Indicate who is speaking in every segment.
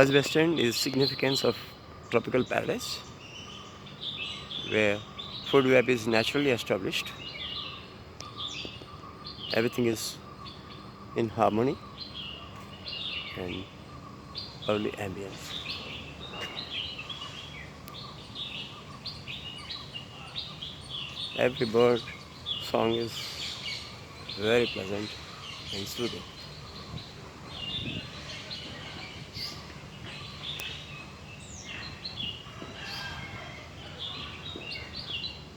Speaker 1: Taj West End is significance of tropical paradise where food web is naturally established. Everything is in harmony and lovely ambience. Every bird song is very pleasant and soothing.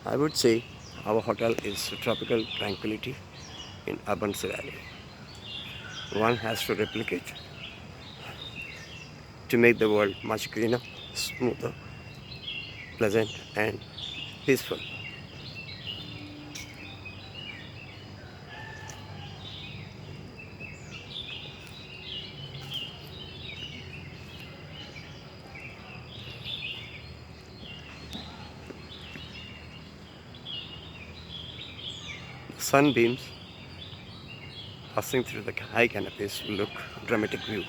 Speaker 1: I would say our hotel is tropical tranquility in urban scenario. One has to replicate to make the world much greener, smoother, pleasant and peaceful. Sunbeams passing through the high canopies look dramatic view.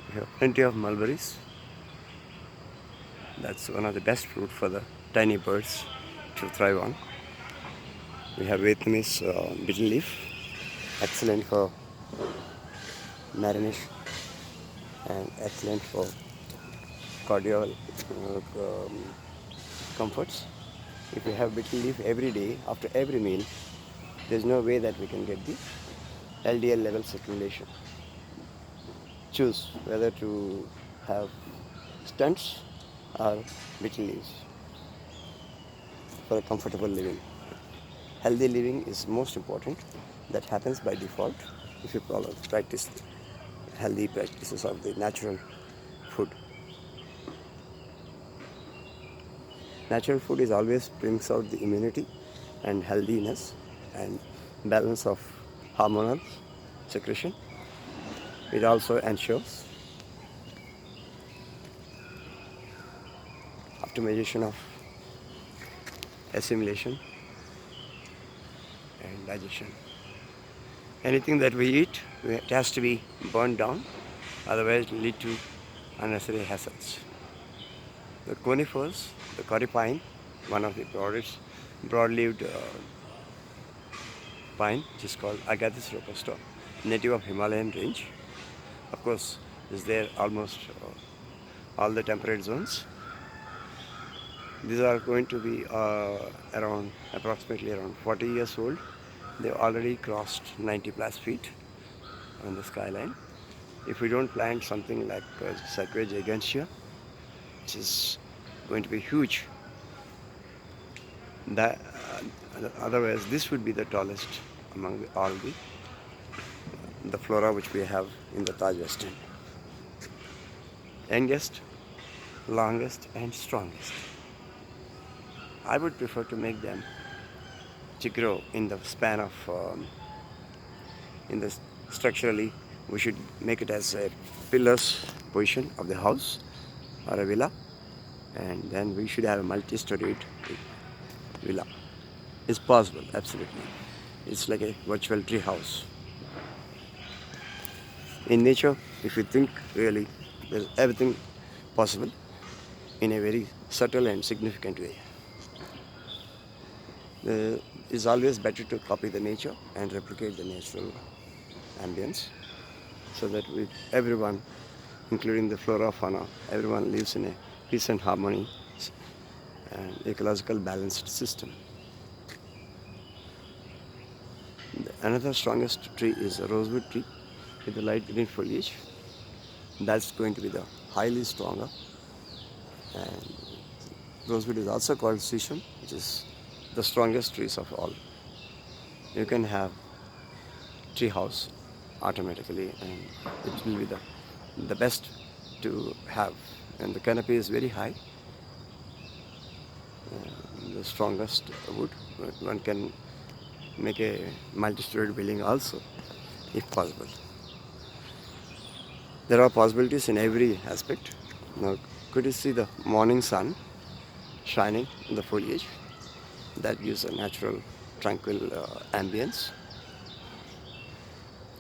Speaker 1: We have plenty of mulberries. That's one of the best fruit for the tiny birds to thrive on. We have Vietnamese betel leaf, excellent for marination and excellent for cardiac comforts. If we have betel leaf every day after every meal, there's no way that we can get the LDL level circulation. Choose whether to have stunts or betel leaves for a comfortable living. Healthy living is most important. That happens by default if you practice healthy practices of the natural food. Natural food is always brings out the immunity and healthiness and balance of hormonal secretion. It also ensures optimization of assimilation and digestion. Anything that we eat, it has to be burned down, otherwise it will lead to unnecessary hassles. The conifers, the curry pine, one of the broad-leaved pine, which is called Agathis robusta, native of Himalayan range. Of course, is there almost all the temperate zones. These are going to be approximately around 40 years old. They've already crossed 90 plus feet on the skyline. If we don't plant something like Sacred gigantea, which is going to be huge, otherwise this would be the tallest among all the flora which we have in the Taj West End. Youngest, longest and strongest. I would prefer to make them to grow in the span of structurally we should make it as a pillars position of the house or a villa, and then we should have a multi-storied villa. It's possible, absolutely. It's like a virtual tree house. In nature, if you think really, there's everything possible in a very subtle and significant way. It's always better to copy the nature and replicate the natural ambience so that everyone, including the flora, fauna, everyone lives in a peace and harmony and ecological balanced system. Another strongest tree is a rosewood tree with the light green foliage. That's going to be the highly stronger. And rosewood is also called sisum, which is the strongest trees of all. you can have tree house automatically, and it will be the best to have. And the canopy is very high, the strongest wood. One can make a multi-storied building also, if possible. There are possibilities in every aspect. Now, could you see the morning sun shining in the foliage? That gives a natural, tranquil ambience.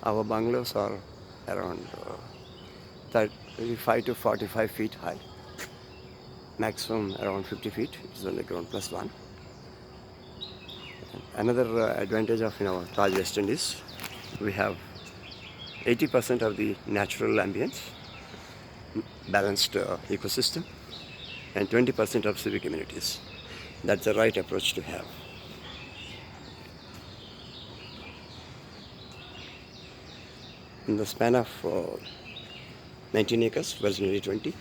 Speaker 1: Our bungalows are around 35 to 45 feet high, maximum around 50 feet. It's on the ground plus one. Another advantage of our Taj West Indies, we have 80% of the natural ambience, balanced ecosystem, and 20% of civic amenities. That's the right approach to have. In the span of 19 acres, originally 20,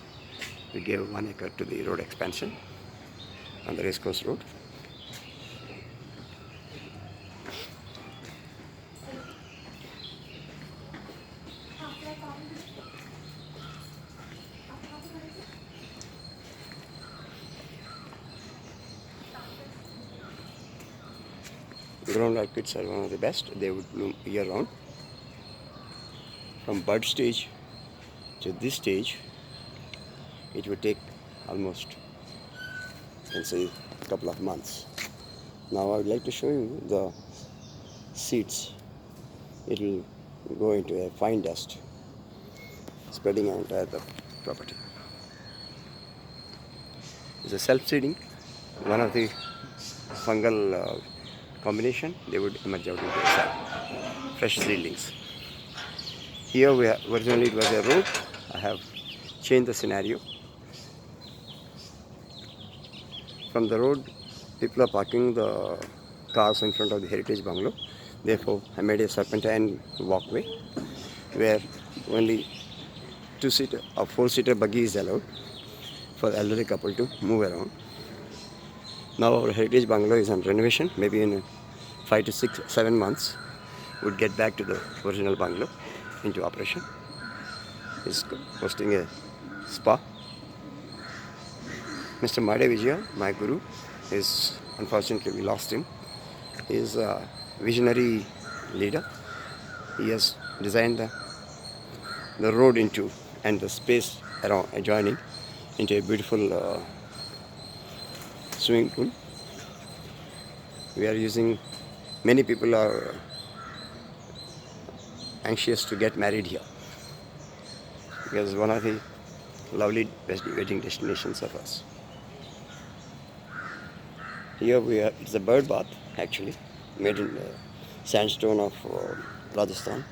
Speaker 1: we gave 1 acre to the road expansion on the Race Course Road. Ground orchids are one of the best. They would bloom year round. From bud stage to this stage, it would take almost, you can say, a couple of months. Now I would like to show you the seeds. It will go into a fine dust, spreading out the property. It's a self-seeding, one of the fungal combination. They would emerge out into the fresh seedlings. Here originally it was a road. I have changed the scenario. From the road, people are parking the cars in front of the heritage bungalow. Therefore, I made a serpentine walkway where only 2-seater or 4-seater buggy is allowed for the elderly couple to move around. Now our heritage bungalow is on renovation. Maybe in 5 to 6, 7 months, we'd get back to the original bungalow into operation. It's hosting a spa. Mr. Made Vijaya, my guru, is unfortunately we lost him. He is a visionary leader. He has designed the road into and the space around adjoining into a beautiful swimming pool. We are using, many people are anxious to get married here because one of the lovely wedding destinations of us. Here it's a bird bath actually, made in sandstone of Rajasthan.